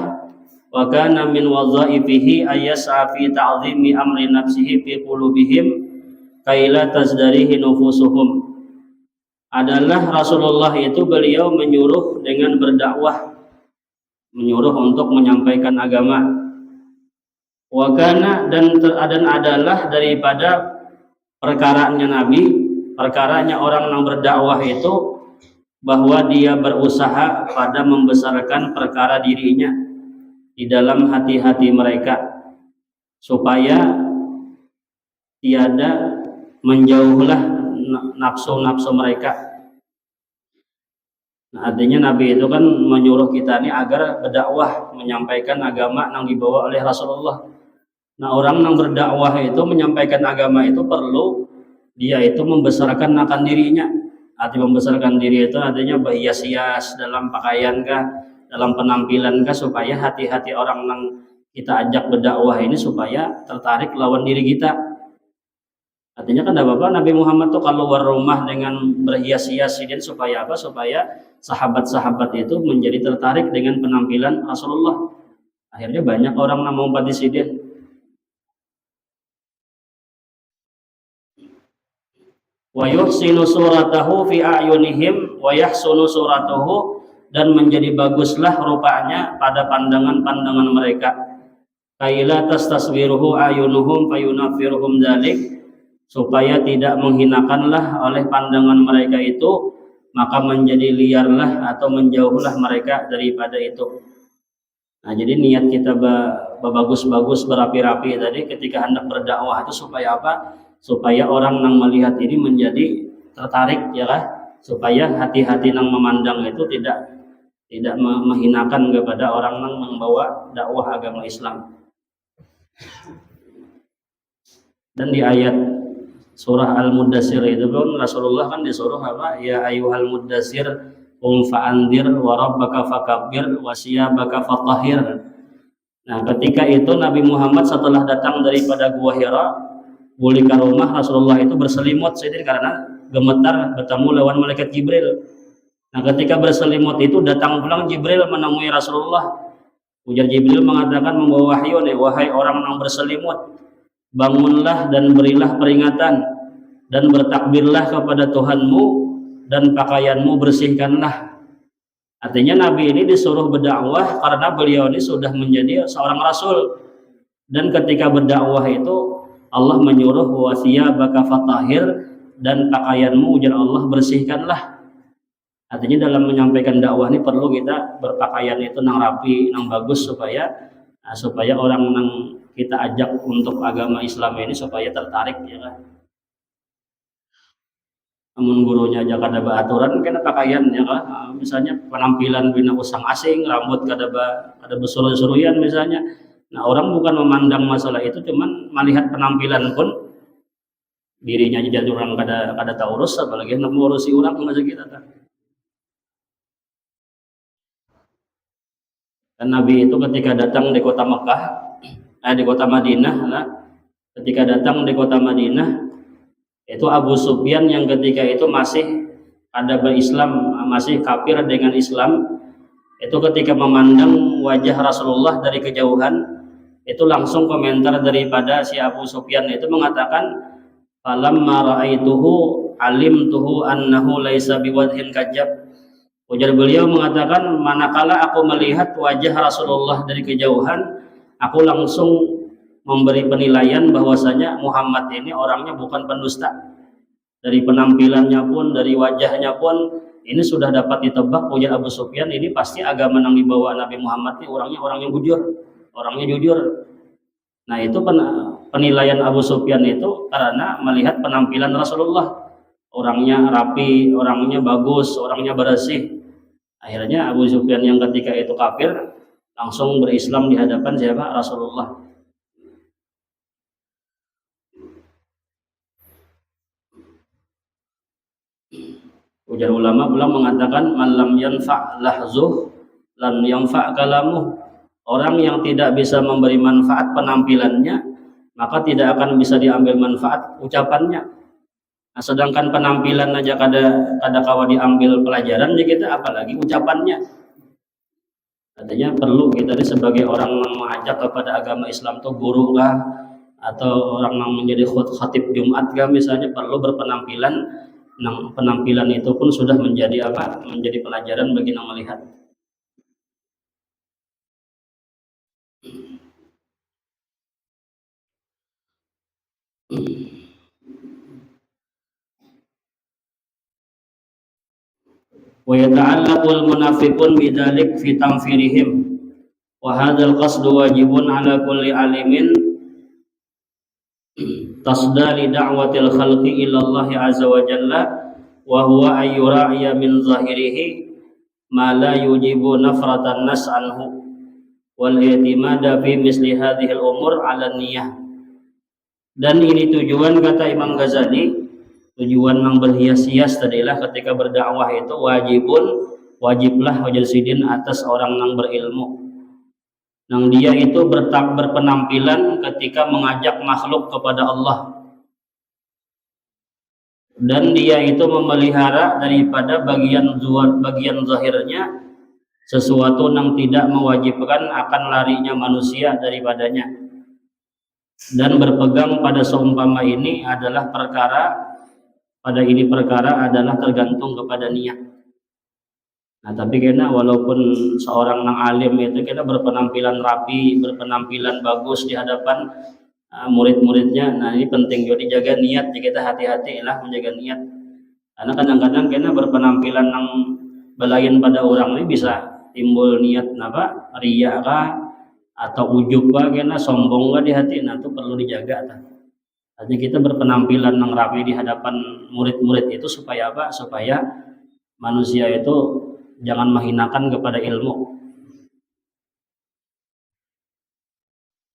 Speaker 1: wa kana min wadhaifihi ayyas'a fi ta'zimi amri nafsihi fi qulubihim kaila tazdarihi nufusuhum. Adalah Rasulullah itu beliau menyuruh dengan berdakwah, menyuruh untuk menyampaikan agama. Wa kana, dan adalah daripada perkaraannya Nabi, perkaranya orang yang berdakwah itu bahwa dia berusaha pada membesarkan perkara dirinya di dalam hati-hati mereka supaya tiada menjauhlah nafsu-nafsu mereka. Nah, artinya Nabi itu kan menyuruh kita ini agar berdakwah, menyampaikan agama yang dibawa oleh Rasulullah. Nah, orang yang berdakwah itu menyampaikan agama itu perlu dia itu membesarkan akan dirinya. Arti membesarkan diri itu artinya berhias-hias dalam pakaian kah, dalam penampilan kah, supaya hati-hati orang yang kita ajak berdakwah ini supaya tertarik lawan diri kita. Artinya kan apa-apa Nabi Muhammad tuh kalau keluar rumah dengan berhias-hias ini supaya apa? Supaya sahabat-sahabat itu menjadi tertarik dengan penampilan Rasulullah. Akhirnya banyak orang yang mau partisipasi. Wa yuhsinu suratahu fi a'yunihim wa yahsunu suratuhu, dan menjadi baguslah rupanya pada pandangan-pandangan mereka. Kaila tastaswiruhu ayunuhum fayunafiruhum dzalik, supaya tidak menghinakanlah oleh pandangan mereka itu, maka menjadi liarlah atau menjauhlah mereka daripada itu. Nah jadi niat kita bagus-bagus berapi-rapi tadi ketika hendak berdakwah itu supaya apa? Supaya orang yang melihat ini menjadi tertarik, ya kan? Supaya hati-hati yang memandang itu tidak menghinakan kepada orang yang membawa dakwah agama Islam. Dan di ayat surah Al-Muddatsir itu pun Rasulullah kan disuruh apa? Ya ayyuhal muddatsir qum fa'andzir wa rabbaka fakabbir wa siyabaka fatahhir. Nah, ketika itu Nabi Muhammad setelah datang daripada Gua Hira, balik ke rumah, Rasulullah itu berselimut karena gemetar bertemu lawan malaikat Jibril. Nah, ketika berselimut itu datang pulang Jibril menemui Rasulullah. Ujar Jibril mengatakan membawa wahyu nih, wahai orang yang berselimut, bangunlah dan berilah peringatan dan bertakbirlah kepada Tuhanmu dan pakaianmu bersihkanlah. Artinya Nabi ini disuruh berdakwah karena beliau ini sudah menjadi seorang rasul, dan ketika berdakwah itu Allah menyuruh wasiyabaka fatahhir, dan pakaianmu ujar Allah bersihkanlah. Artinya dalam menyampaikan dakwah ini perlu kita berpakaian itu nang rapi, nang bagus supaya orang nang kita ajak untuk agama Islam ini supaya tertarik, ya kan. Namun gurunya aja kada aturan kena pakaian, ya kan. Misalnya penampilan bina usang asing, rambut kada besuruh-suruyan misalnya. Nah, orang bukan memandang masalah itu, cuman melihat penampilan pun dirinya jadi orang kada tahu urus, apalagi nak mengurusi orang macam kita kan. Dan Nabi itu ketika datang di kota Mekah, di kota Madinah, ketika datang di kota Madinah, itu Abu Sufyan yang ketika itu masih ada berislam, masih kafir dengan Islam, itu ketika memandang wajah Rasulullah dari kejauhan, itu langsung komentar daripada si Abu Sufyan itu mengatakan, falamma ra'aituhu alimtuhu annahu laisa biwadhin kadzab. Ujar beliau mengatakan, manakala aku melihat wajah Rasulullah dari kejauhan, aku langsung memberi penilaian bahwasanya Muhammad ini orangnya bukan pendusta. Dari penampilannya pun, dari wajahnya pun, ini sudah dapat ditebak, ujar Abu Sufyan, ini pasti agama yang dibawa Nabi Muhammad ini orangnya jujur, orangnya jujur. Nah, itu penilaian Abu Sufyan itu karena melihat penampilan Rasulullah, orangnya rapi, orangnya bagus, orangnya bersih. Akhirnya Abu Sufyan yang ketika itu kafir langsung berislam di hadapan siapa? Rasulullah. Ujar ulama pula mengatakan, man lam yanfa' lahzuh lam yanfa' kalamuh. Orang yang tidak bisa memberi manfaat penampilannya, maka tidak akan bisa diambil manfaat ucapannya. Nah, sedangkan penampilan aja kada kawa diambil pelajaran ya kita, apalagi ucapannya. Artinya perlu kita sebagai orang yang mengajak kepada agama Islam tuh guru kah, atau orang yang menjadi khatib Jumat kah misalnya, perlu berpenampilan. Nah, penampilan itu pun sudah menjadi apa? Menjadi pelajaran bagi yang melihat. Wa yata'allaqul munafiqun bidzalik fi tanfirihim wa hadzal qasdu wajibun ala kulli alimin tasda li da'watil khalqi ila Allah azza wa jalla wa huwa ayyura'iya min zahirihi ma la yujibu nafratan nas anhu wal i'timada fi misli hadhihi al umur ala niyah. Dan ini tujuan, kata Imam Ghazali, tujuan yang berhias-hias tadilah ketika berdakwah itu wajiblah wajasidin atas orang yang berilmu, yang dia itu berpenampilan ketika mengajak makhluk kepada Allah, dan dia itu memelihara daripada bagian zahirnya sesuatu yang tidak mewajibkan akan larinya manusia daripadanya, dan berpegang pada seumpama ini adalah perkara adalah tergantung kepada niat. Nah, tapi kena walaupun seorang yang alim itu kita berpenampilan rapi, berpenampilan bagus di hadapan murid-muridnya, nah ini penting juga dijaga niat. Jadi kita hati-hati lah menjaga niat, karena kadang-kadang kena berpenampilan yang belayan pada orang ini bisa timbul niat apa, riya kah, atau ujub kah, kena sombong kah di hati. Nah, itu perlu dijaga. Artinya kita berpenampilan yang rapi di hadapan murid-murid itu supaya apa? Supaya manusia itu jangan menghinakan kepada ilmu.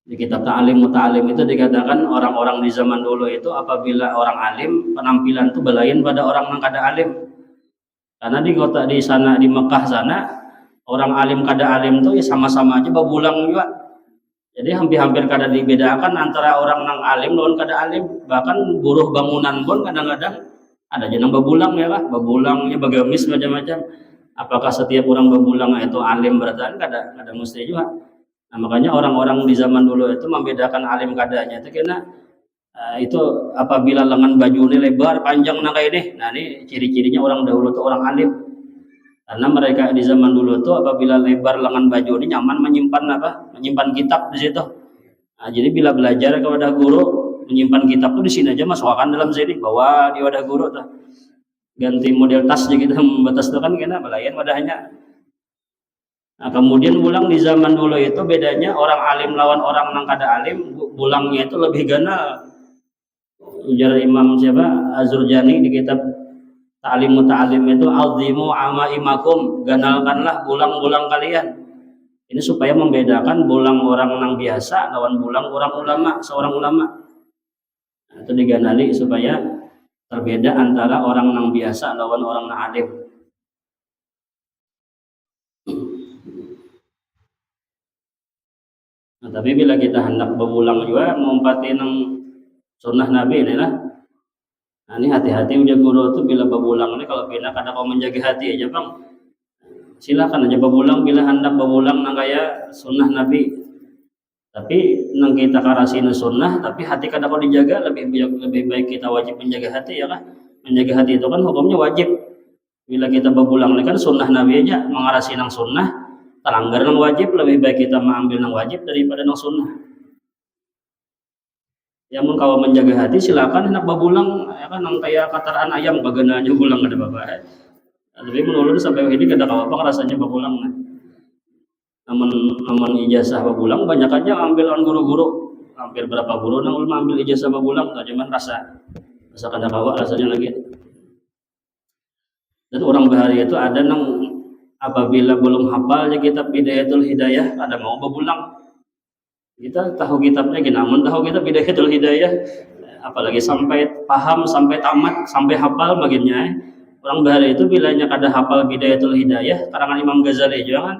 Speaker 1: Di kitab Ta'alim Muta'alim itu dikatakan orang-orang di zaman dulu itu apabila orang alim, penampilan itu belain pada orang yang kada alim. Karena di kota di sana, di Mekah sana, orang alim kada alim itu ya sama-sama aja babulang juga. Jadi hampir-hampir kada dibedakan antara orang yang alim lawan kada alim. Bahkan buruh bangunan pun kadang-kadang ada jenang babulang ya lah, babulangnya bagamis macam-macam. Apakah setiap orang babulang itu alim? Berarti kada mesti juga. Nah, makanya orang-orang di zaman dulu itu membedakan alim kadanya itu karena itu apabila lengan baju ini lebar panjang nah kayak ini. Nah, ini ciri-cirinya orang dahulu itu orang alim. Karena mereka di zaman dulu itu apabila lebar lengan baju ini nyaman menyimpan kitab di situ. Nah, jadi bila belajar kepada guru, menyimpan kitab tuh di sini aja, masukkan dalam sini, bawa di wadah guru tuh. Ganti model tas gitu, batas itu kan kena belayan wadahnya. Nah, kemudian pulang di zaman dulu itu bedanya orang alim lawan orang yang kada alim, bulangnya itu lebih ganal. Ujar Imam Az-Zurjani di kitab Ta'alim Muta'alim itu, azimu amaimakum, ganalkanlah bulang-bulang kalian. Ini supaya membedakan bulang orang yang biasa lawan bulang seorang ulama. Nah, itu diganali supaya terbeda antara orang yang biasa lawan orang yang alim. Nah, tapi bila kita hendak berulang juga mengumpati nang sunnah Nabi ini lah. Nah, ini hati-hati ujar guru tuh bila babulang ini kalau bila kada kau menjaga hati aja bang, silakan aja babulang bila hendak babulang nang kaya sunnah Nabi. Tapi nang kita karasina sunnah, tapi hati kada kau dijaga, lebih baik kita wajib menjaga hati ya kan. Menjaga hati itu kan hukumnya wajib. Bila kita babulang ini kan sunnah Nabi aja, mengarasi nang sunnah, terlanggar nang wajib, lebih baik kita mengambil nang wajib daripada nang sunnah. Ya mun kalau menjaga hati silakan hendak babulang ya kan nang kaya kataraan ayam bagananya bulang ada bapak. Tapi menurut sampai ini kada apa rasanya babulang. Namun ijazah babulang banyak aja ambil on guru-guru. Hampir berapa guru nang ulama ambil ijazah babulang, cuman rasa kada kawa rasanya lagi. Dan orang bahari itu ada nang apabila belum hafalnya kitab Bidayatul Hidayah ada mau babulang. Kita tahu kitabnya namun tahu kita Bidayatul Hidayah apalagi sampai paham, sampai tamat, sampai hafal bagiannya. Orang bahari itu bilanya kada hafal Bidayatul Hidayah karangan Imam Ghazali juga kan.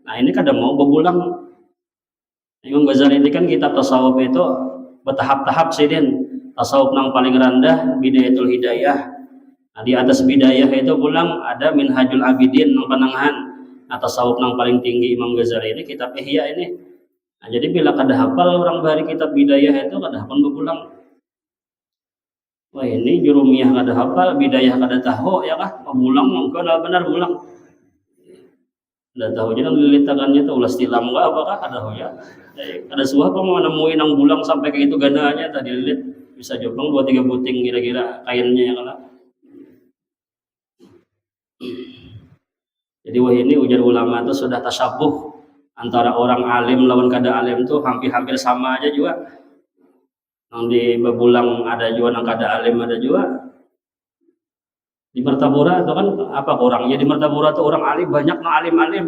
Speaker 1: Nah ini kada mau babulang. Imam Ghazali ini kan kitab tasawuf itu bertahap-tahap sidin. Tasawuf nang paling rendah Bidayatul Hidayah. Nah, di atas Bidayah itu pulang ada Minhajul Abidin nang penangahan. Nah, tasawuf nang paling tinggi Imam Ghazali ini kitab Ihya ini. Nah, jadi bila kada hafal orang bahari kitab Bidayah itu kada hafal berulang. Wah ini jurumiyah kada hafal, Bidayah kada tahu ya kah? Berulang mungkin benar berulang. Kada tahu jadi lilitakannya itu ulas tilam enggak apakah kada tahu ya. Kada suah apa mau nemuin nang bulang sampai kayak itu gananya tadi lilit bisa jopang 2-3 buting kira-kira kainnya ya kan. Jadi wah ini ujar ulama itu sudah tasyabuh antara orang alim lawan kada alim tuh hampir-hampir sama aja juga. Yang di Babulang ada juga, yang kada alim ada juga. Di Martapura itu kan apa kurangnya di Martapura tuh orang alim banyak, nang alim-alim.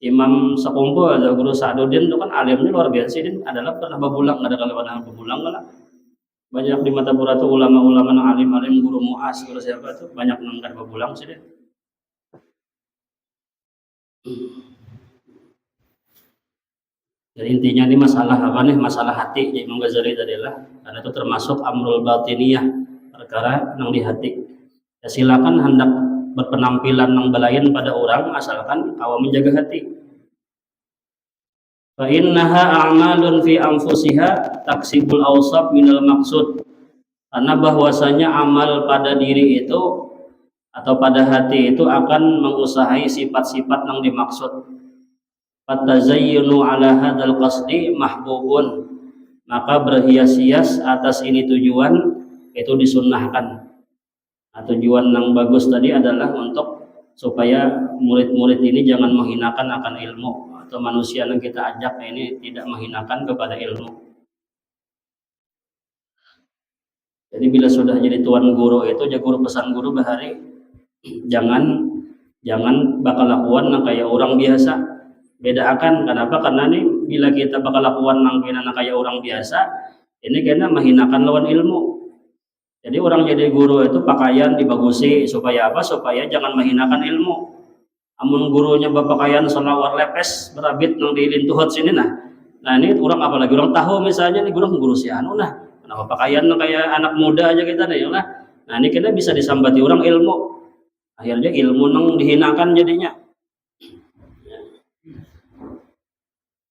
Speaker 1: Imam Sakumpo ada Guru Sa'duddin itu kan alimnya luar biasa din. Adalah pernah Babulang, ada kalau pernah Babulang kan. Banyak di Martapura tuh ulama-ulama nang alim-alim, Guru Muas, Guru siapa tuh banyak nang kada Babulang sih din. Jadi intinya ini masalah apa nih? Masalah hati di Imam Ghazali tadi lah. Karena itu termasuk amrul batiniyah, perkara nang di hati. Ya, silakan hendak berpenampilan nang belayan pada orang asalkan kau menjaga hati. Fa innaha a'malun fi anfusiha taksibul awsab minal maksud. Karena bahwasanya amal pada diri itu atau pada hati itu akan mengusahai sifat-sifat yang dimaksud. Fatazayyunu ala hadzal qasdi mahbubun. Maka berhias-hias atas ini tujuan itu disunnahkan. Nah, tujuan yang bagus tadi adalah untuk supaya murid-murid ini jangan menghinakan akan ilmu atau manusia yang kita ajak ini tidak menghinakan kepada ilmu. Jadi bila sudah jadi tuan guru itu, jadi guru pesan guru bahari jangan bakal lakuan yang kayak orang biasa. Bedakan kenapa? Karena nih bila kita bakal lakuan yang kayak orang biasa, ini karena menghinakan lawan ilmu. Jadi orang jadi guru itu pakaian dibagusi supaya apa? Supaya jangan menghinakan ilmu. Amun gurunya berpakaian selawar lepes berabit nang dilintuhut sini nah ini orang apalagi orang tahu misalnya nih guru si anu nah kenapa pakaian kayak anak muda aja kita nih lah. Nah ini kita bisa disambati orang ilmu. Akhirnya ilmu nang dihinakan jadinya.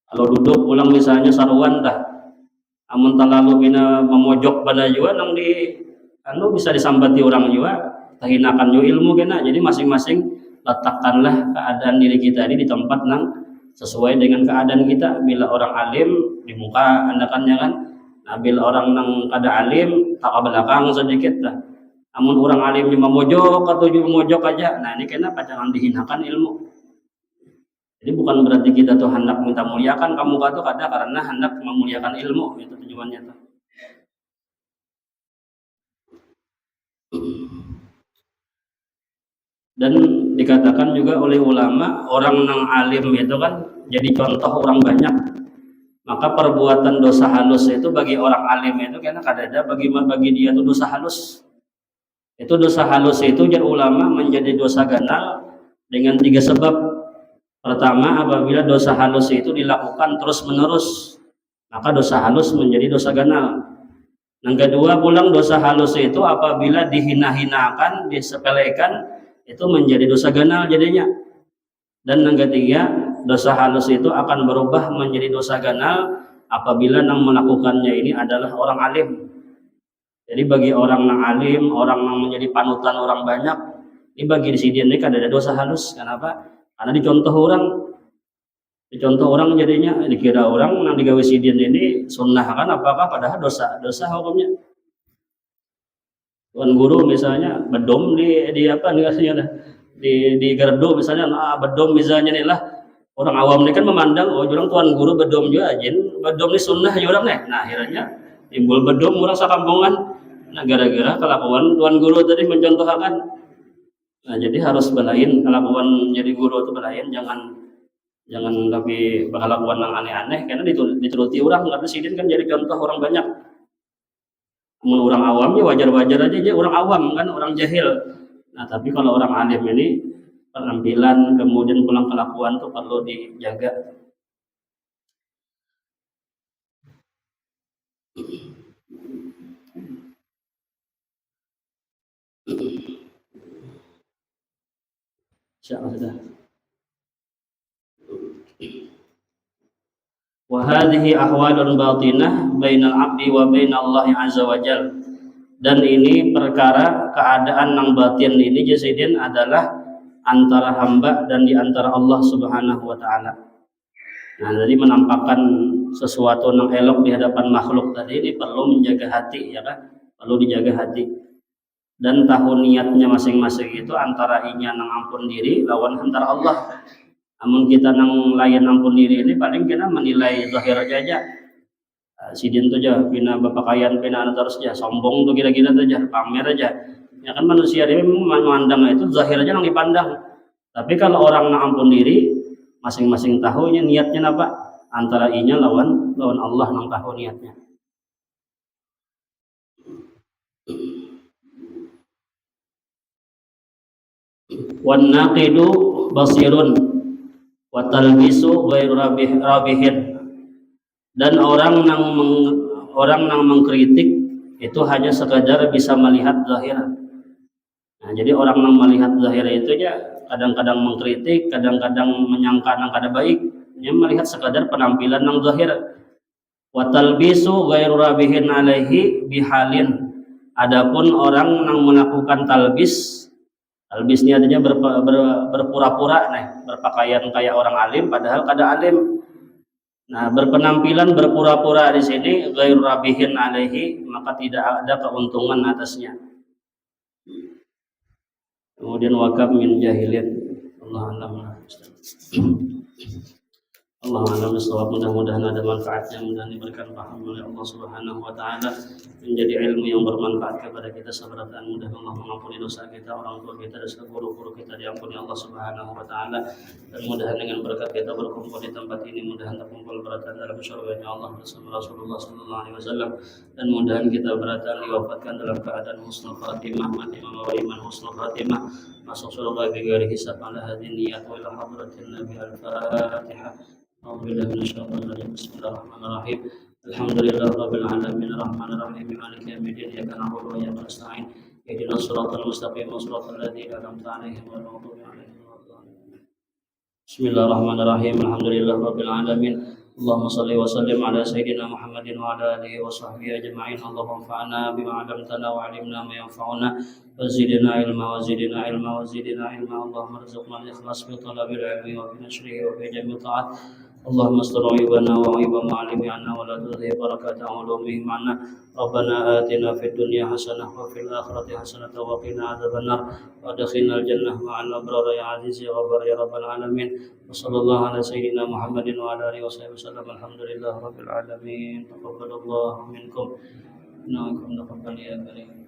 Speaker 1: Kalau duduk ulang misalnya saruan dah, amun terlalu bina memojok pada juga nang di anu bisa disambati orang juga, tahinakan juga ilmu kena. Jadi masing-masing letakkanlah keadaan diri kita ini di tempat nang sesuai dengan keadaan kita. Bila orang alim di muka andakannya kan, nah, bila orang nang kada alim tak ke belakang sedikit dah. Amun orang alimnya memojok atau juga memojok aja, nah ini kena jangan dihinakan ilmu. Jadi bukan berarti kita tuh hendak minta muliakan kamu tuh kada karena hendak memuliakan ilmu itu tujuannya tuh. Dan dikatakan juga oleh ulama orang nang alim itu kan jadi contoh orang banyak. Maka perbuatan dosa halus itu bagi orang alim itu karena kada ada bagi dia tuh dosa halus. Itu dosa halus itu jadi ulama menjadi dosa ganal dengan 3 sebab. Pertama, apabila dosa halus itu dilakukan terus-menerus, maka dosa halus menjadi dosa ganal. Yang kedua, pulang dosa halus itu apabila dihina-hinakan, disepelekan, itu menjadi dosa ganal jadinya. Dan yang ketiga, dosa halus itu akan berubah menjadi dosa ganal apabila yang melakukannya ini adalah orang alim. Jadi bagi orang yang alim, orang yang menjadi panutan orang banyak, ini bagi si dia ini kan ada dosa halus. Kenapa? Karena dicontoh orang jadinya dikira orang yang digawe si dia ini sunnah kan, apakah padahal dosa hukumnya. Tuan guru misalnya bedom di apa nih di gardu misalnya, bedom misalnya nih lah, orang awam ini kan memandang orang tuan guru bedom juga ajin, bedom ini sunnah ya orang nih. Nah akhirnya timbul bedom orang sakampungan. Nah gara-gara kelakuan tuan guru tadi mencontohkan. Nah jadi harus belain kelakuan jadi guru itu belain, jangan tapi kelakuan yang aneh-aneh karena dituruti orang, karena sidin kan jadi contoh orang banyak. Orang awam ya wajar-wajar aja, orang awam kan, orang jahil. Nah tapi kalau orang alim ini penampilan kemudian pulang kelakuan tuh perlu dijaga. Siapa sudah? Wa hadhihi ahwalun batinah bainal abdi wa bainallahi azza wajal. Dan ini perkara keadaan yang batin ini jasidin adalah antara hamba dan di antara Allah Subhanahu wa taala. Nah, jadi menampakkan sesuatu yang elok di hadapan makhluk tadi ini perlu menjaga hati, ya kan? Perlu dijaga hati. Dan tahu niatnya masing-masing itu antara inya nang ampun diri lawan antara Allah. Namun kita nang layan ampun diri ini paling kita menilai zahir aja. Sidin tuh aja, pina bapakayan, pina anu terus aja, sombong tuh kira-kira tuh aja, pamer aja. Ya kan manusia dia memandang itu zahir aja nang dipandang. Tapi kalau orang nang ampun diri, masing-masing tahunya niatnya apa? Antara inya lawan Allah nang tahu niatnya. Wan naqidu basirun wa talbisu ghairu rabihin. Dan orang yang mengkritik itu hanya sekadar bisa melihat zahir. Nah, jadi orang yang melihat zahir itu ya kadang-kadang mengkritik, kadang-kadang menyangka yang kada baik. Dia melihat sekadar penampilan yang zahir. Wa talbisu ghairu rabihin alaihi bihalin. Adapun orang yang melakukan talbisnya artinya berpura-pura, berpakaian kayak orang alim padahal kada alim. Nah, berpenampilan berpura-pura di sini ghairu rabihin alaihi, maka tidak ada keuntungan atasnya. Kemudian wakaf min jahilin. Allah alam. Allah alam bisawab. Mudah-mudahan ada manfaatnya, mudah-mudahan diberikan paham oleh Allah Subhanahu wa taala, menjadi ilmu yang bermanfaat kepada kita seberatan. Mudah Allah mengampuni dosa kita, orang tua kita, dan guru-guru kita diampuni Allah Subhanahu wa taala. Dan mudahan dengan berkat kita berkumpul di tempat ini, mudahan terkumpul beratan dalam syurga-Nya Allah bersama Rasulullah sallallahu alaihi wasallam. Dan mudahan kita beratan diwafatkan dalam keadaan husnul khatimah, mati membawa iman husnul khatimah, masuk surga bighairi hisab. Ala hadhihi niyyat wa ila hadratin nabi al-fatihah. A'udzubillahi minasyaitonir rajim. Bismillahirrahmanirrahim. Alhamdulillahirabbil alamin arrahmanir rahim maliki yaumiddin iyyaka na'budu wa iyyaka nasta'in ihdinas siratal mustaqim siratal ladzina an'amta 'alaihim ghairil maghdubi 'alaihim waladdallin. Bismillahirrahmanirrahim. Alhamdulillahirabbil alamin. Allahumma shalli wa sallim ala sayyidina Muhammadin wa ala alihi wa sahbihi ajma'in. Allahumma anfa'na bima 'allamtana wa 'allimna ma yanfa'una wa zidna ilma wa zidna ilma wa zidna ilma. Allahumma arzuqna al-ikhlas fi talabil ilmi wa fi nashrihi wa fi jami'i ta'at. اللهم استر عيوبنا وعيب معلم عنا ولا تذهب بركات علومهم عنا. ربنا آتنا في الدنيا حسنة وفي الآخرة حسنة وقنا عذاب النار وادخلنا الجنة مع الأبرار يا عزيز يا غفار يا رب العالمين. وصلى الله على سيدنا محمد وعلى آله وصحبه وسلم. الحمد لله رب العالمين. تقبل الله منكم إنكم تقبل يا كريم.